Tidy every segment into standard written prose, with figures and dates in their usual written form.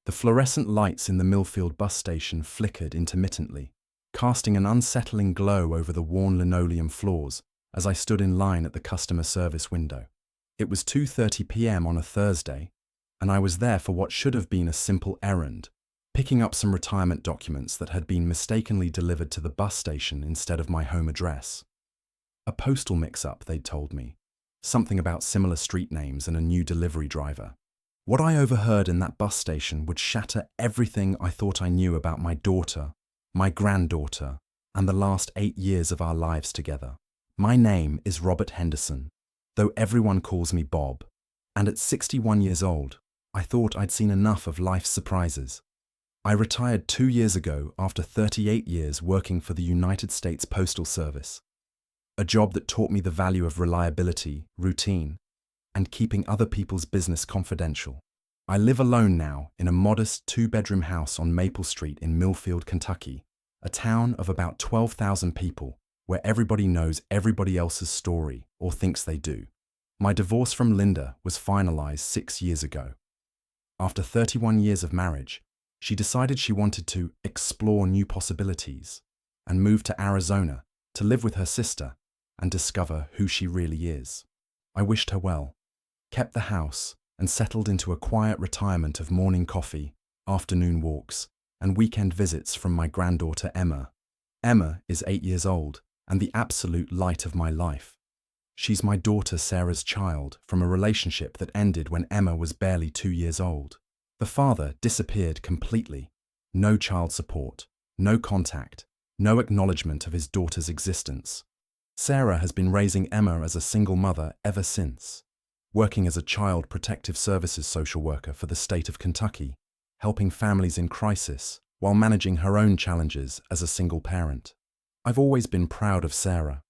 The fluorescent lights in the Millfield Bus Station flickered intermittently, casting an unsettling glow over the worn linoleum floors as I stood in line at the customer service window. It was 2:30 p.m. on a Thursday, and I was there for what should have been a simple errand, picking up some retirement documents that had been mistakenly delivered to the bus station instead of my home address. A postal mix-up, they'd told me. Something about similar street names and a new delivery driver. What I overheard in that bus station would shatter everything I thought I knew about my daughter, my granddaughter, and the last 8 years of our lives together. My name is Robert Henderson, though everyone calls me Bob, and at 61 years old, I thought I'd seen enough of life's surprises. I retired 2 years ago after 38 years working for the United States Postal Service, a job that taught me the value of reliability, routine, and keeping other people's business confidential. I live alone now in a modest 2-bedroom house on Maple Street in Millfield, Kentucky, a town of about 12,000 people where everybody knows everybody else's story or thinks they do. My divorce from Linda was finalized 6 years ago. After 31 years of marriage, she decided she wanted to explore new possibilities and move to Arizona to live with her sister and discover who she really is. I wished her well, kept the house, and settled into a quiet retirement of morning coffee, afternoon walks, and weekend visits from my granddaughter Emma. Emma is 8 years old and the absolute light of my life. She's my daughter Sarah's child from a relationship that ended when Emma was barely 2 years old. The father disappeared completely. No child support, no contact, no acknowledgement of his daughter's existence. Sarah has been raising Emma as a single mother ever since, working as a child protective services social worker for the state of Kentucky, helping families in crisis while managing her own challenges as a single parent. I've always been proud of Sarah.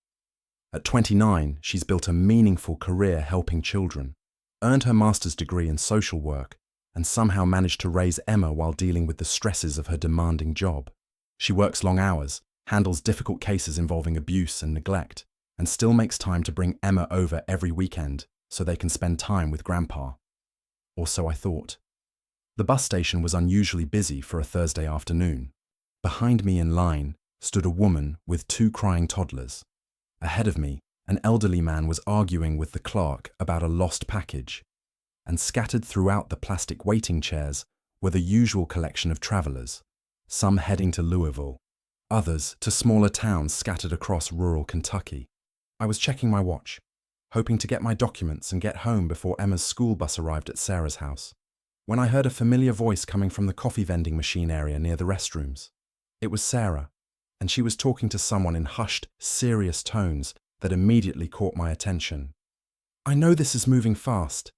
At 29, she's built a meaningful career helping children, earned her master's degree in social work, and somehow managed to raise Emma while dealing with the stresses of her demanding job. She works long hours, handles difficult cases involving abuse and neglect, and still makes time to bring Emma over every weekend so they can spend time with Grandpa. Or so I thought. The bus station was unusually busy for a Thursday afternoon. Behind me in line stood a woman with 2 crying toddlers. Ahead of me, an elderly man was arguing with the clerk about a lost package, and scattered throughout the plastic waiting chairs were the usual collection of travelers, some heading to Louisville, others to smaller towns scattered across rural Kentucky. I was checking my watch, hoping to get my documents and get home before Emma's school bus arrived at Sarah's house, when I heard a familiar voice coming from the coffee vending machine area near the restrooms. It was Sarah, and she was talking to someone in hushed, serious tones that immediately caught my attention. "I know this is moving fast,"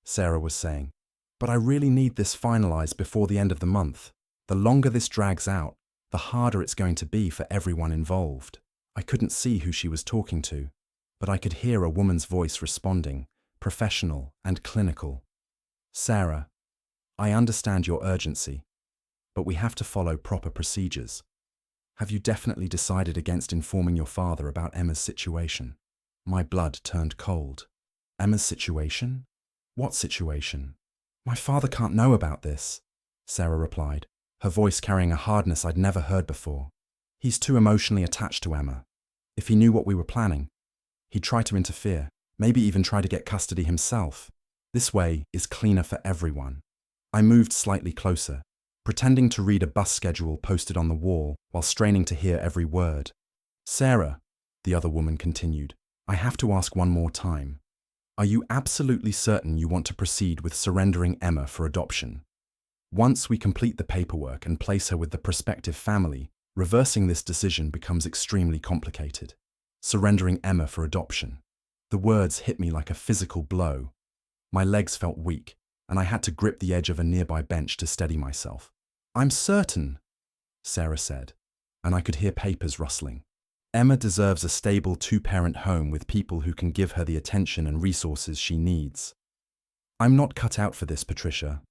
Sarah was saying, "but I really need this finalized before the end of the month. The longer this drags out, the harder it's going to be for everyone involved." I couldn't see who she was talking to, but I could hear a woman's voice responding, professional and clinical. "Sarah, I understand your urgency, but we have to follow proper procedures. Have you definitely decided against informing your father about Emma's situation?" My blood turned cold. Emma's situation? What situation? "My father can't know about this," Sarah replied, her voice carrying a hardness I'd never heard before. "He's too emotionally attached to Emma. If he knew what we were planning, he'd try to interfere, maybe even try to get custody himself. This way is cleaner for everyone." I moved slightly closer, pretending to read a bus schedule posted on the wall while straining to hear every word. "Sarah," the other woman continued, "I have to ask one more time. Are you absolutely certain you want to proceed with surrendering Emma for adoption? Once we complete the paperwork and place her with the prospective family, reversing this decision becomes extremely complicated. Surrendering Emma for adoption." The words hit me like a physical blow. My legs felt weak, and I had to grip the edge of a nearby bench to steady myself. "I'm certain," Sarah said, and I could hear papers rustling. "Emma deserves a stable 2-parent home with people who can give her the attention and resources she needs. I'm not cut out for this, Patricia.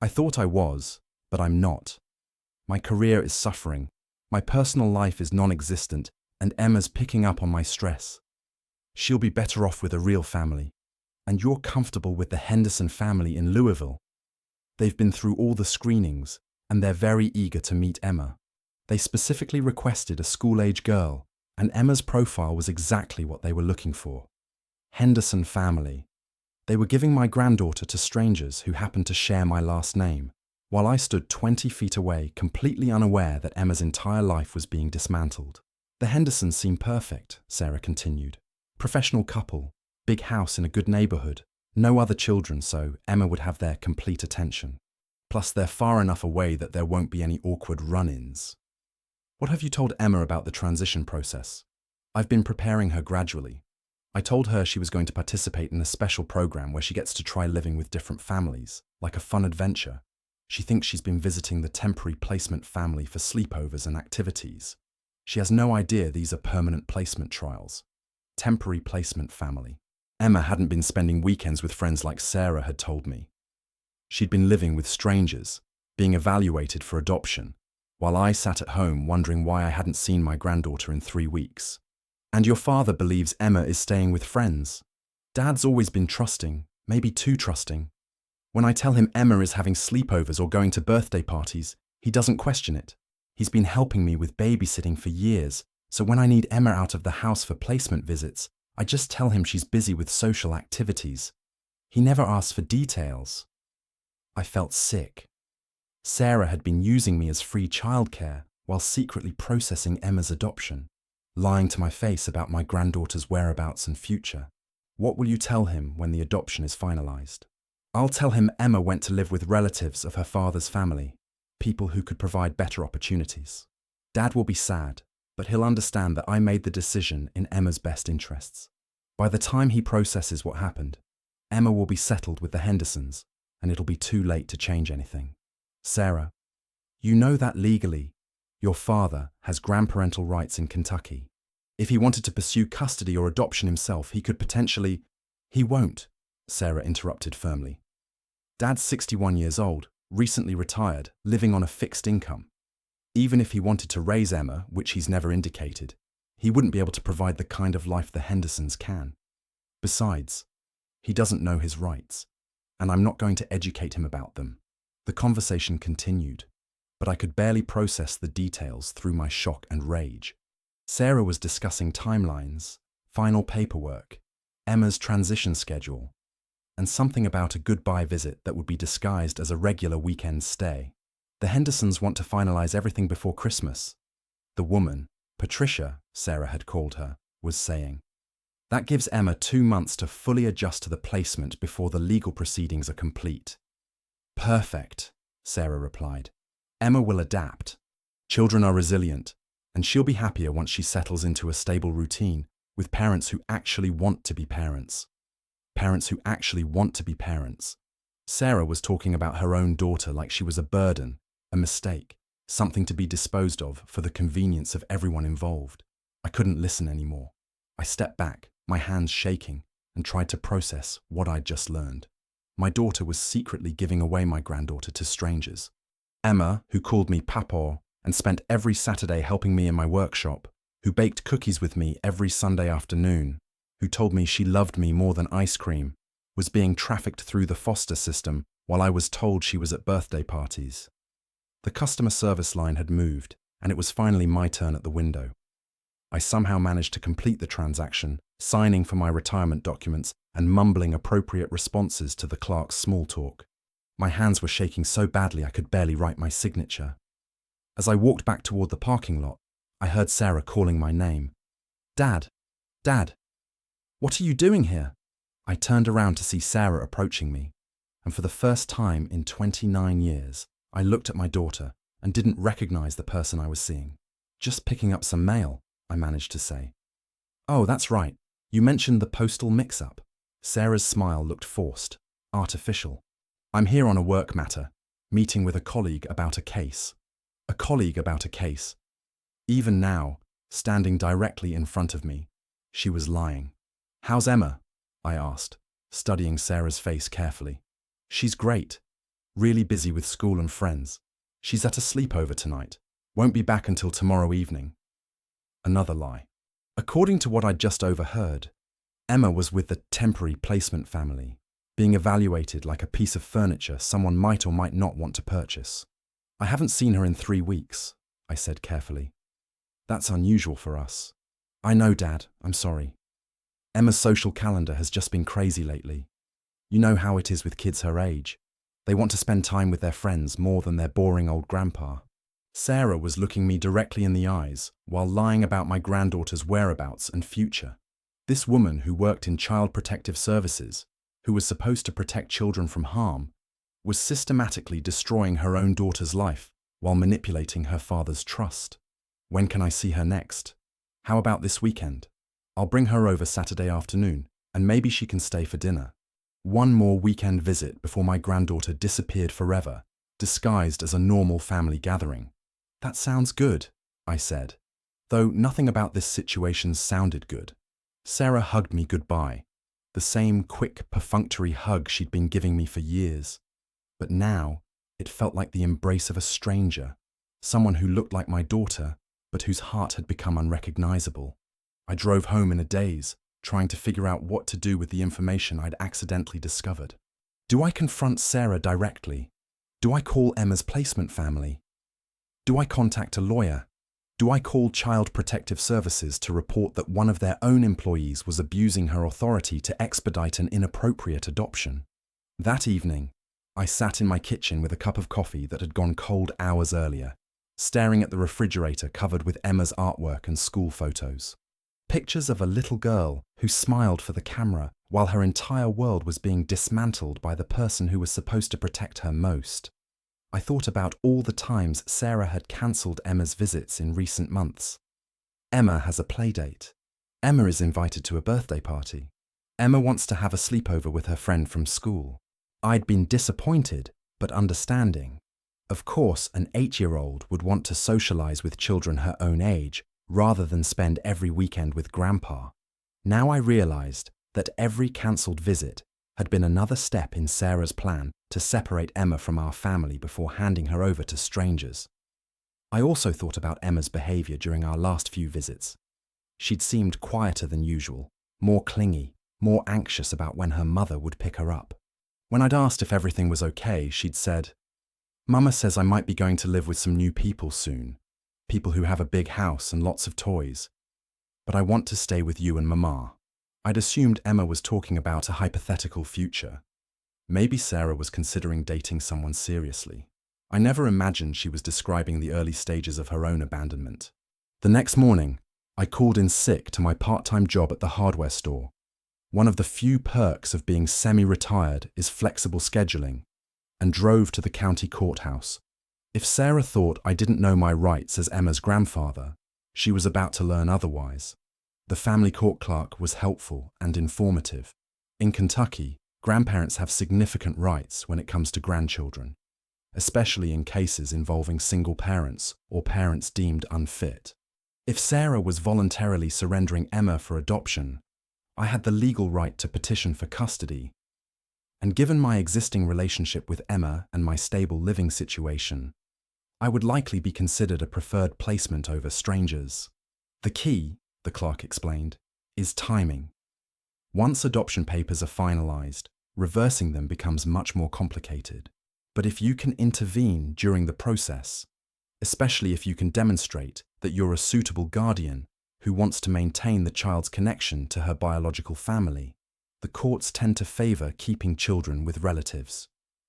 I thought I was, but I'm not. My career is suffering, my personal life is non-existent, and Emma's picking up on my stress. She'll be better off with a real family, and you're comfortable with the Henderson family in Louisville." They've been through all the screenings, and they're very eager to meet Emma. They specifically requested a school-age girl, and Emma's profile was exactly what they were looking for. Henderson family. They were giving my granddaughter to strangers who happened to share my last name, while I stood 20 feet away, completely unaware that Emma's entire life was being dismantled. The Hendersons seem perfect, Sarah continued. Professional couple, big house in a good neighborhood, no other children, so Emma would have their complete attention. Plus, they're far enough away that there won't be any awkward run-ins. What have you told Emma about the transition process? I've been preparing her gradually. I told her she was going to participate in a special program where she gets to try living with different families, like a fun adventure. She thinks she's been visiting the temporary placement family for sleepovers and activities. She has no idea these are permanent placement trials. Temporary placement family. Emma hadn't been spending weekends with friends like Sarah had told me. She'd been living with strangers, being evaluated for adoption, while I sat at home wondering why I hadn't seen my granddaughter in 3 weeks. And your father believes Emma is staying with friends. Dad's always been trusting, maybe too trusting. When I tell him Emma is having sleepovers or going to birthday parties, he doesn't question it. He's been helping me with babysitting for years, so when I need Emma out of the house for placement visits, I just tell him she's busy with social activities. He never asks for details. I felt sick. Sarah had been using me as free childcare while secretly processing Emma's adoption, lying to my face about my granddaughter's whereabouts and future. What will you tell him when the adoption is finalized? I'll tell him Emma went to live with relatives of her father's family, people who could provide better opportunities. Dad will be sad, but he'll understand that I made the decision in Emma's best interests. By the time he processes what happened, Emma will be settled with the Hendersons, and it'll be too late to change anything. Sarah, you know that legally, your father has grandparental rights in Kentucky. If he wanted to pursue custody or adoption himself, he could potentially— He won't, Sarah interrupted firmly. Dad's 61 years old, recently retired, living on a fixed income. Even if he wanted to raise Emma, which he's never indicated, he wouldn't be able to provide the kind of life the Hendersons can. Besides, he doesn't know his rights, and I'm not going to educate him about them. The conversation continued, but I could barely process the details through my shock and rage. Sarah was discussing timelines, final paperwork, Emma's transition schedule, and something about a goodbye visit that would be disguised as a regular weekend stay. The Hendersons want to finalize everything before Christmas. The woman, Patricia, Sarah had called her, was saying. That gives Emma 2 months to fully adjust to the placement before the legal proceedings are complete. Perfect, Sarah replied. Emma will adapt. Children are resilient, and she'll be happier once she settles into a stable routine with parents who actually want to be parents. Parents who actually want to be parents. Sarah was talking about her own daughter like she was a burden, a mistake, something to be disposed of for the convenience of everyone involved. I couldn't listen anymore. I stepped back, my hands shaking, and tried to process what I'd just learned. My daughter was secretly giving away my granddaughter to strangers. Emma, who called me Papa and spent every Saturday helping me in my workshop, who baked cookies with me every Sunday afternoon, who told me she loved me more than ice cream, was being trafficked through the foster system while I was told she was at birthday parties. The customer service line had moved, and it was finally my turn at the window. I somehow managed to complete the transaction, signing for my retirement documents and mumbling appropriate responses to the clerk's small talk. My hands were shaking so badly I could barely write my signature. As I walked back toward the parking lot, I heard Sarah calling my name. Dad! Dad! What are you doing here? I turned around to see Sarah approaching me, and for the first time in 29 years, I looked at my daughter and didn't recognize the person I was seeing. Just picking up some mail, I managed to say. Oh, that's right. You mentioned the postal mix-up. Sarah's smile looked forced, artificial. I'm here on a work matter, meeting with a colleague about a case. A colleague about a case. Even now, standing directly in front of me, she was lying. How's Emma? I asked, studying Sarah's face carefully. She's great. Really busy with school and friends. She's at a sleepover tonight. Won't be back until tomorrow evening. Another lie. According to what I'd just overheard, Emma was with the temporary placement family, being evaluated like a piece of furniture someone might or might not want to purchase. I haven't seen her in 3 weeks, I said carefully. That's unusual for us. I know, Dad, I'm sorry. Emma's social calendar has just been crazy lately. You know how it is with kids her age. They want to spend time with their friends more than their boring old grandpa. Sarah was looking me directly in the eyes while lying about my granddaughter's whereabouts and future. This woman who worked in child protective services, who was supposed to protect children from harm, was systematically destroying her own daughter's life while manipulating her father's trust. When can I see her next? How about this weekend? I'll bring her over Saturday afternoon, and maybe she can stay for dinner. One more weekend visit before my granddaughter disappeared forever, disguised as a normal family gathering. That sounds good, I said, though nothing about this situation sounded good. Sarah hugged me goodbye, the same quick, perfunctory hug she'd been giving me for years. But now, it felt like the embrace of a stranger, someone who looked like my daughter, but whose heart had become unrecognizable. I drove home in a daze, trying to figure out what to do with the information I'd accidentally discovered. Do I confront Sarah directly? Do I call Emma's placement family? Do I contact a lawyer? Do I call Child Protective Services to report that one of their own employees was abusing her authority to expedite an inappropriate adoption? That evening, I sat in my kitchen with a cup of coffee that had gone cold hours earlier, staring at the refrigerator covered with Emma's artwork and school photos. Pictures of a little girl who smiled for the camera while her entire world was being dismantled by the person who was supposed to protect her most. I thought about all the times Sarah had cancelled Emma's visits in recent months. Emma has a playdate. Emma is invited to a birthday party. Emma wants to have a sleepover with her friend from school. I'd been disappointed, but understanding. Of course, an 8-year-old would want to socialize with children her own age, rather than spend every weekend with Grandpa. Now I realized that every cancelled visit had been another step in Sarah's plan to separate Emma from our family before handing her over to strangers. I also thought about Emma's behavior during our last few visits. She'd seemed quieter than usual, more clingy, more anxious about when her mother would pick her up. When I'd asked if everything was okay, she'd said, "Mama says I might be going to live with some new people soon, people who have a big house and lots of toys. But I want to stay with you and Mama." I'd assumed Emma was talking about a hypothetical future. Maybe Sarah was considering dating someone seriously. I never imagined she was describing the early stages of her own abandonment. The next morning, I called in sick to my part-time job at the hardware store. One of the few perks of being semi-retired is flexible scheduling, and drove to the county courthouse. If Sarah thought I didn't know my rights as Emma's grandfather, she was about to learn otherwise. The family court clerk was helpful and informative. In Kentucky, grandparents have significant rights when it comes to grandchildren, especially in cases involving single parents or parents deemed unfit. If Sarah was voluntarily surrendering Emma for adoption, I had the legal right to petition for custody. And given my existing relationship with Emma and my stable living situation, I would likely be considered a preferred placement over strangers. The key, the clerk explained, is timing. Once adoption papers are finalized, reversing them becomes much more complicated. But if you can intervene during the process, especially if you can demonstrate that you're a suitable guardian who wants to maintain the child's connection to her biological family, the courts tend to favor keeping children with relatives.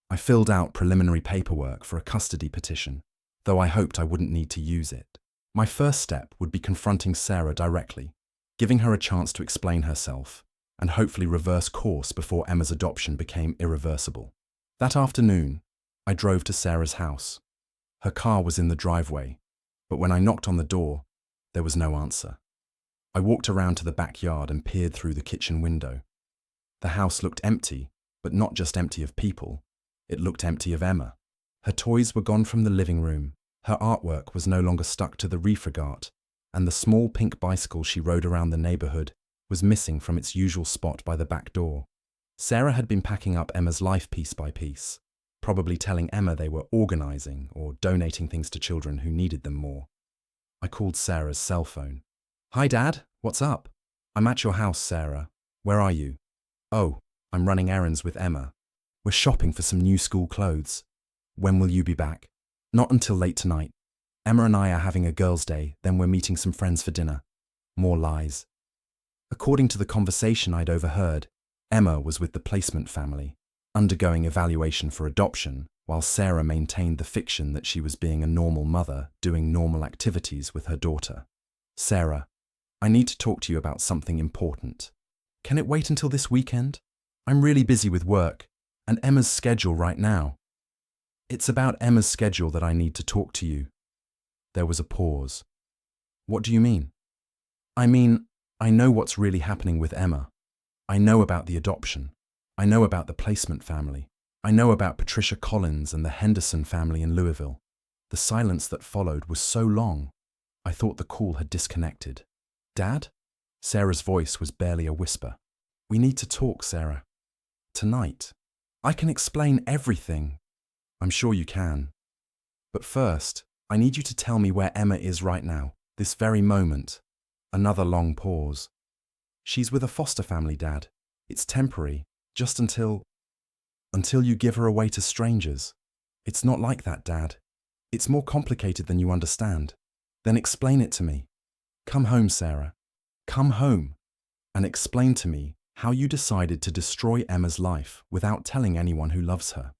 I filled out preliminary paperwork for a custody petition, though I hoped I wouldn't need to use it. My first step would be confronting Sarah directly, giving her a chance to explain herself, and hopefully reverse course before Emma's adoption became irreversible. That afternoon, I drove to Sarah's house. Her car was in the driveway, but when I knocked on the door, there was no answer. I walked around to the backyard and peered through the kitchen window. The house looked empty, but not just empty of people. It looked empty of Emma. Her toys were gone from the living room. Her artwork was no longer stuck to the reefragart, and the small pink bicycle she rode around the neighborhood was missing from its usual spot by the back door. Sarah had been packing up Emma's life piece by piece, probably telling Emma they were organizing or donating things to children who needed them more. I called Sarah's cell phone. "Hi, Dad. What's up?" "I'm at your house, Sarah. Where are you?" "Oh, I'm running errands with Emma. We're shopping for some new school clothes. When will you be back? Not until late tonight. Emma and I are having a girls' day, then we're meeting some friends for dinner. More lies. According to the conversation I'd overheard, Emma was with the placement family, undergoing evaluation for adoption, while Sarah maintained the fiction that she was being a normal mother doing normal activities with her daughter. Sarah, I need to talk to you about something important. Can it wait until this weekend? I'm really busy with work, and Emma's schedule right now. It's about Emma's schedule that I need to talk to you. There was a pause. What do you mean? I mean, I know what's really happening with Emma. I know about the adoption. I know about the placement family. I know about Patricia Collins and the Henderson family in Louisville. The silence that followed was so long, I thought the call had disconnected. Dad? Sarah's voice was barely a whisper. We need to talk, Sarah. Tonight. I can explain everything. I'm sure you can. But first, I need you to tell me where Emma is right now, this very moment. Another long pause. She's with a foster family, Dad. It's temporary, just until you give her away to strangers. It's not like that, Dad. It's more complicated than you understand. Then explain it to me. Come home, Sarah. Come home and explain to me how you decided to destroy Emma's life without telling anyone who loves her.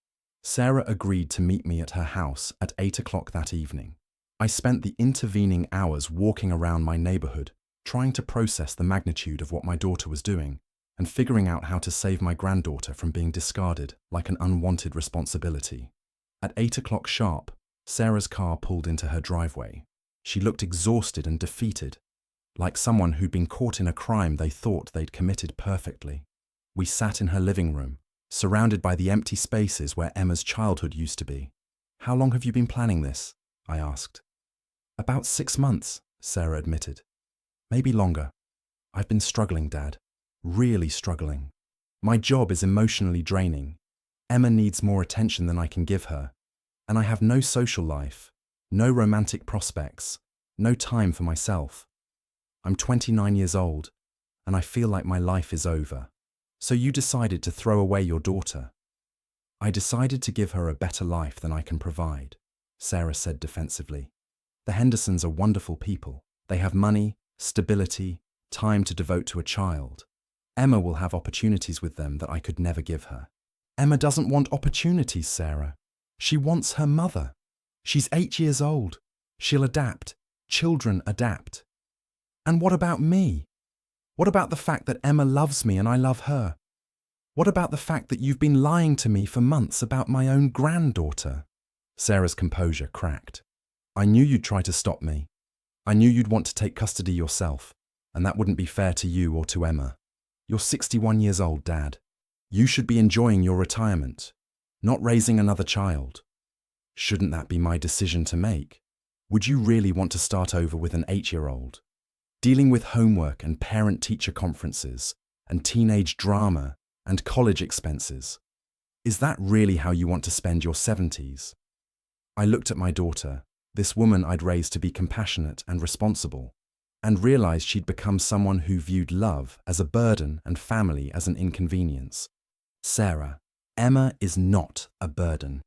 Sarah agreed to meet me at her house at 8 o'clock that evening. I spent the intervening hours walking around my neighborhood, trying to process the magnitude of what my daughter was doing and figuring out how to save my granddaughter from being discarded like an unwanted responsibility. At 8 o'clock sharp, Sarah's car pulled into her driveway. She looked exhausted and defeated, like someone who'd been caught in a crime they thought they'd committed perfectly. We sat in her living room, surrounded by the empty spaces where Emma's childhood used to be. How long have you been planning this? I asked. About 6 months, Sarah admitted. Maybe longer. I've been struggling, Dad. Really struggling. My job is emotionally draining. Emma needs more attention than I can give her. And I have no social life, no romantic prospects, no time for myself. I'm 29 years old, and I feel like my life is over. So you decided to throw away your daughter. I decided to give her a better life than I can provide, Sarah said defensively. The Hendersons are wonderful people. They have money, stability, time to devote to a child. Emma will have opportunities with them that I could never give her. Emma doesn't want opportunities, Sarah. She wants her mother. She's 8 years old. She'll adapt. Children adapt. And what about me? What about the fact that Emma loves me and I love her? What about the fact that you've been lying to me for months about my own granddaughter? Sarah's composure cracked. I knew you'd try to stop me. I knew you'd want to take custody yourself, and that wouldn't be fair to you or to Emma. You're 61 years old, Dad. You should be enjoying your retirement, not raising another child. Shouldn't that be my decision to make? Would you really want to start over with an 8-year-old? Dealing with homework and parent-teacher conferences and teenage drama and college expenses. Is that really how you want to spend your 70s? I looked at my daughter, this woman I'd raised to be compassionate and responsible, and realized she'd become someone who viewed love as a burden and family as an inconvenience. Sarah, Emma is not a burden.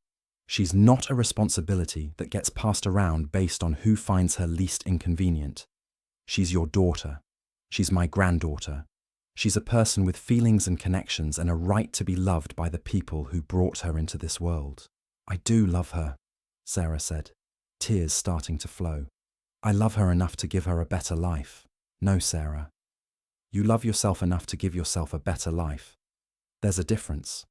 She's not a responsibility that gets passed around based on who finds her least inconvenient. She's your daughter. She's my granddaughter. She's a person with feelings and connections and a right to be loved by the people who brought her into this world. I do love her, Sarah said, tears starting to flow. I love her enough to give her a better life. No, Sarah. You love yourself enough to give yourself a better life. There's a difference.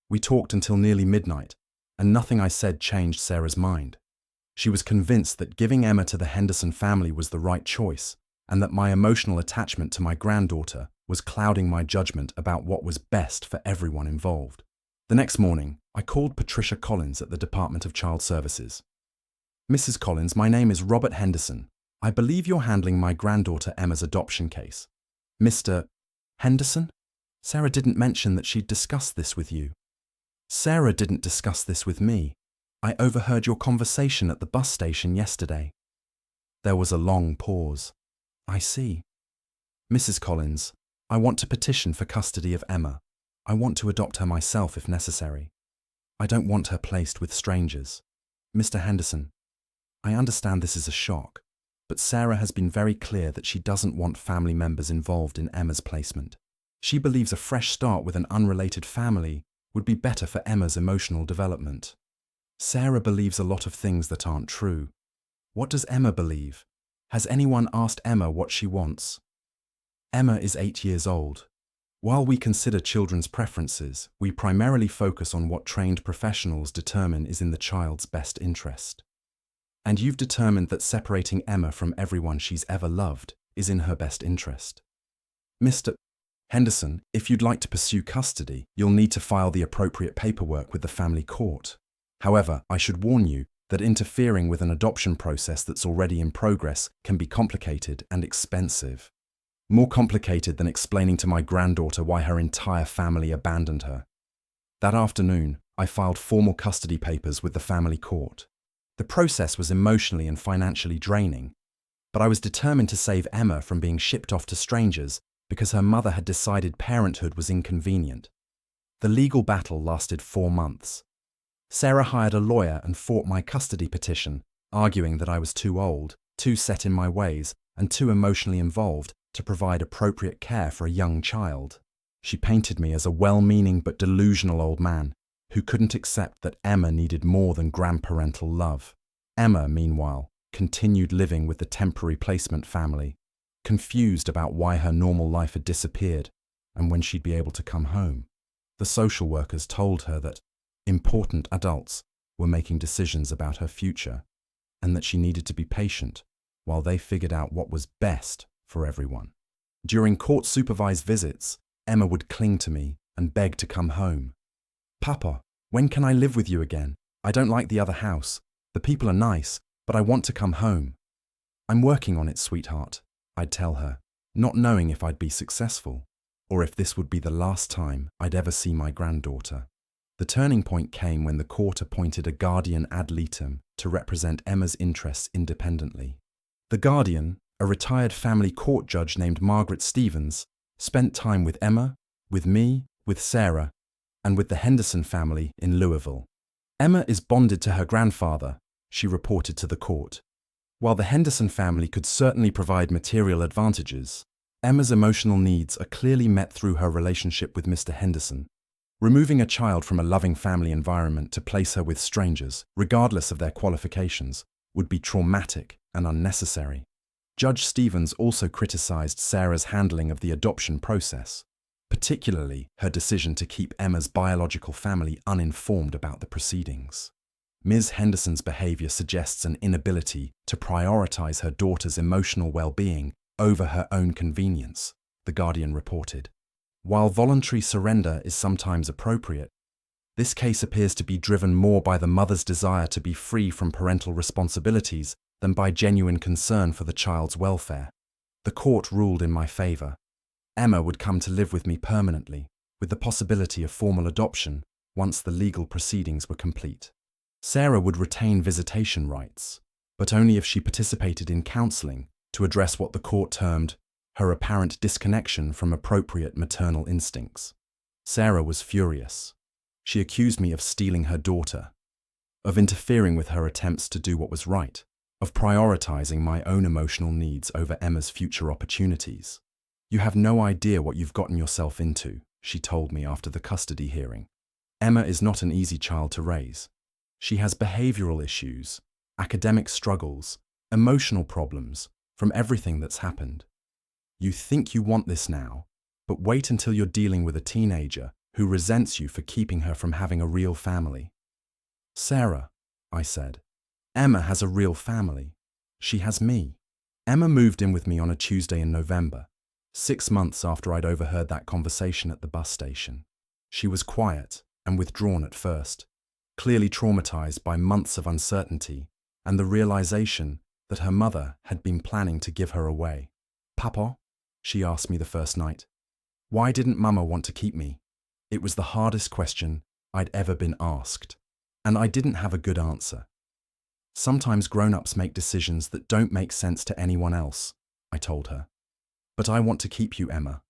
We talked until nearly midnight, and nothing I said changed Sarah's mind. She was convinced that giving Emma to the Henderson family was the right choice, and that my emotional attachment to my granddaughter was clouding my judgment about what was best for everyone involved. The next morning, I called Patricia Collins at the Department of Child Services. Mrs. Collins, my name is Robert Henderson. I believe you're handling my granddaughter Emma's adoption case. Mr. Henderson? Sarah didn't mention that she'd discussed this with you. Sarah didn't discuss this with me. I overheard your conversation at the bus station yesterday. There was a long pause. I see. Mrs. Collins, I want to petition for custody of Emma. I want to adopt her myself if necessary. I don't want her placed with strangers. Mr. Henderson, I understand this is a shock, but Sarah has been very clear that she doesn't want family members involved in Emma's placement. She believes a fresh start with an unrelated family would be better for Emma's emotional development. Sarah believes a lot of things that aren't true. What does Emma believe? Has anyone asked Emma what she wants? Emma is 8 years old. While we consider children's preferences, we primarily focus on what trained professionals determine is in the child's best interest. And you've determined that separating Emma from everyone she's ever loved is in her best interest. Mr. Henderson, if you'd like to pursue custody, you'll need to file the appropriate paperwork with the family court. However, I should warn you that interfering with an adoption process that's already in progress can be complicated and expensive. More complicated than explaining to my granddaughter why her entire family abandoned her. That afternoon, I filed formal custody papers with the family court. The process was emotionally and financially draining, but I was determined to save Emma from being shipped off to strangers because her mother had decided parenthood was inconvenient. The legal battle lasted 4 months. Sarah hired a lawyer and fought my custody petition, arguing that I was too old, too set in my ways, and too emotionally involved to provide appropriate care for a young child. She painted me as a well-meaning but delusional old man who couldn't accept that Emma needed more than grandparental love. Emma, meanwhile, continued living with the temporary placement family, confused about why her normal life had disappeared and when she'd be able to come home. The social workers told her that important adults were making decisions about her future and that she needed to be patient while they figured out what was best for everyone. During court-supervised visits, Emma would cling to me and beg to come home. "Papa, when can I live with you again? I don't like the other house. The people are nice, but I want to come home." "I'm working on it, sweetheart," I'd tell her, not knowing if I'd be successful or if this would be the last time I'd ever see my granddaughter. The turning point came when the court appointed a guardian ad litem to represent Emma's interests independently. The guardian, a retired family court judge named Margaret Stevens, spent time with Emma, with me, with Sarah, and with the Henderson family in Louisville. "Emma is bonded to her grandfather," she reported to the court. "While the Henderson family could certainly provide material advantages, Emma's emotional needs are clearly met through her relationship with Mr. Henderson. Removing a child from a loving family environment to place her with strangers, regardless of their qualifications, would be traumatic and unnecessary." Judge Stevens also criticized Sarah's handling of the adoption process, particularly her decision to keep Emma's biological family uninformed about the proceedings. Ms. Henderson's behavior suggests an inability to prioritize her daughter's emotional well-being over her own convenience, the Guardian reported. While voluntary surrender is sometimes appropriate, this case appears to be driven more by the mother's desire to be free from parental responsibilities than by genuine concern for the child's welfare. The court ruled in my favor. Emma would come to live with me permanently, with the possibility of formal adoption once the legal proceedings were complete. Sarah would retain visitation rights, but only if she participated in counseling to address what the court termed her apparent disconnection from appropriate maternal instincts. Sarah was furious. She accused me of stealing her daughter, of interfering with her attempts to do what was right, of prioritizing my own emotional needs over Emma's future opportunities. "You have no idea what you've gotten yourself into," she told me after the custody hearing. "Emma is not an easy child to raise. She has behavioral issues, academic struggles, emotional problems from everything that's happened. You think you want this now, but wait until you're dealing with a teenager who resents you for keeping her from having a real family." "Sarah," I said, "Emma has a real family. She has me." Emma moved in with me on a Tuesday in November, 6 months after I'd overheard that conversation at the bus station. She was quiet and withdrawn at first, clearly traumatized by months of uncertainty and the realization that her mother had been planning to give her away. "Papa?" she asked me the first night. "Why didn't Mama want to keep me?" It was the hardest question I'd ever been asked, and I didn't have a good answer. "Sometimes grown-ups make decisions that don't make sense to anyone else," I told her. "But I want to keep you, Emma.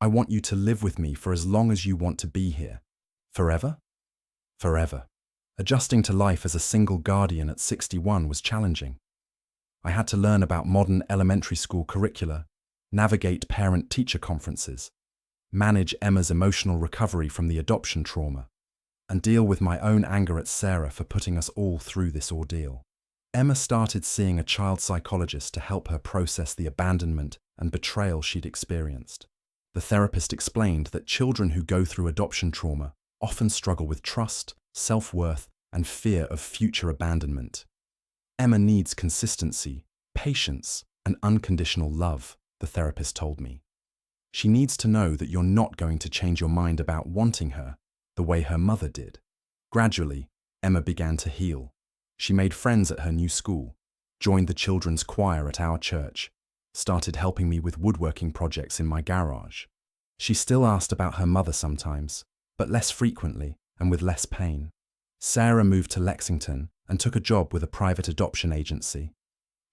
I want you to live with me for as long as you want to be here. Forever? Forever. Adjusting to life as a single guardian at 61 was challenging. I had to learn about modern elementary school curricula, navigate parent-teacher conferences, manage Emma's emotional recovery from the adoption trauma, and deal with my own anger at Sarah for putting us all through this ordeal. Emma started seeing a child psychologist to help her process the abandonment and betrayal she'd experienced. The therapist explained that children who go through adoption trauma often struggle with trust, self-worth, and fear of future abandonment. Emma needs consistency, patience, and unconditional love, the therapist told me. She needs to know that you're not going to change your mind about wanting her the way her mother did. Gradually, Emma began to heal. She made friends at her new school, joined the children's choir at our church, started helping me with woodworking projects in my garage. She still asked about her mother sometimes, but less frequently and with less pain. Sarah moved to Lexington and took a job with a private adoption agency.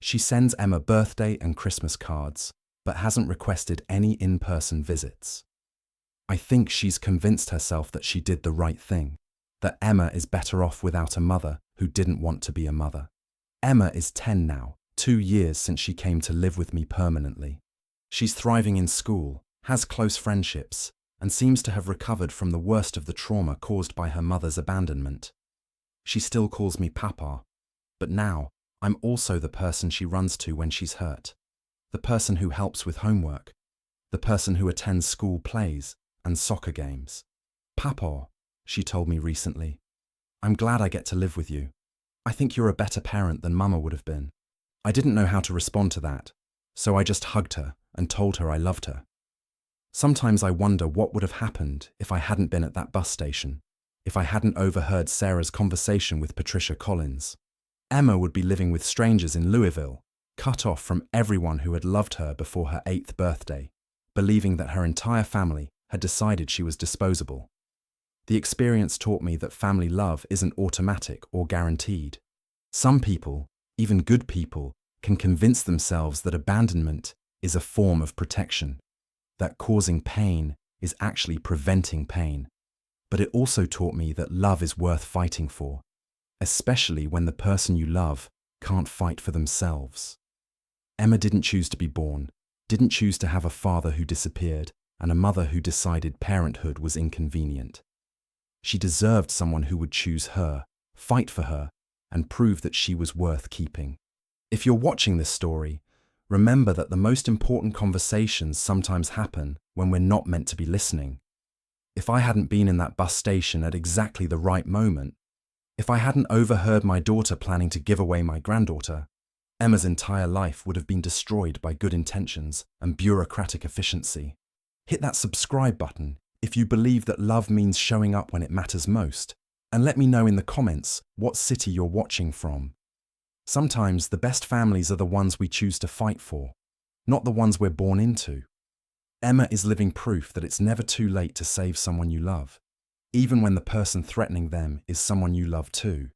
She sends Emma birthday and Christmas cards, but hasn't requested any in-person visits. I think she's convinced herself that she did the right thing, that Emma is better off without a mother who didn't want to be a mother. Emma is 10 now, 2 years since she came to live with me permanently. She's thriving in school, has close friendships, and seems to have recovered from the worst of the trauma caused by her mother's abandonment. She still calls me Papa, but now I'm also the person she runs to when she's hurt, the person who helps with homework, the person who attends school plays and soccer games. Papa, she told me recently, I'm glad I get to live with you. I think you're a better parent than Mama would have been. I didn't know how to respond to that, so I just hugged her and told her I loved her. Sometimes I wonder what would have happened if I hadn't been at that bus station, if I hadn't overheard Sarah's conversation with Patricia Collins. Emma would be living with strangers in Louisville, cut off from everyone who had loved her before her 8th birthday, believing that her entire family had decided she was disposable. The experience taught me that family love isn't automatic or guaranteed. Some people, even good people, can convince themselves that abandonment is a form of protection, that causing pain is actually preventing pain. But it also taught me that love is worth fighting for, especially when the person you love can't fight for themselves. Emma didn't choose to be born, didn't choose to have a father who disappeared and a mother who decided parenthood was inconvenient. She deserved someone who would choose her, fight for her, and prove that she was worth keeping. If you're watching this story, remember that the most important conversations sometimes happen when we're not meant to be listening. If I hadn't been in that bus station at exactly the right moment, if I hadn't overheard my daughter planning to give away my granddaughter, Emma's entire life would have been destroyed by good intentions and bureaucratic efficiency. Hit that subscribe button if you believe that love means showing up when it matters most, and let me know in the comments what city you're watching from. Sometimes the best families are the ones we choose to fight for, not the ones we're born into. Emma is living proof that it's never too late to save someone you love, even when the person threatening them is someone you love too.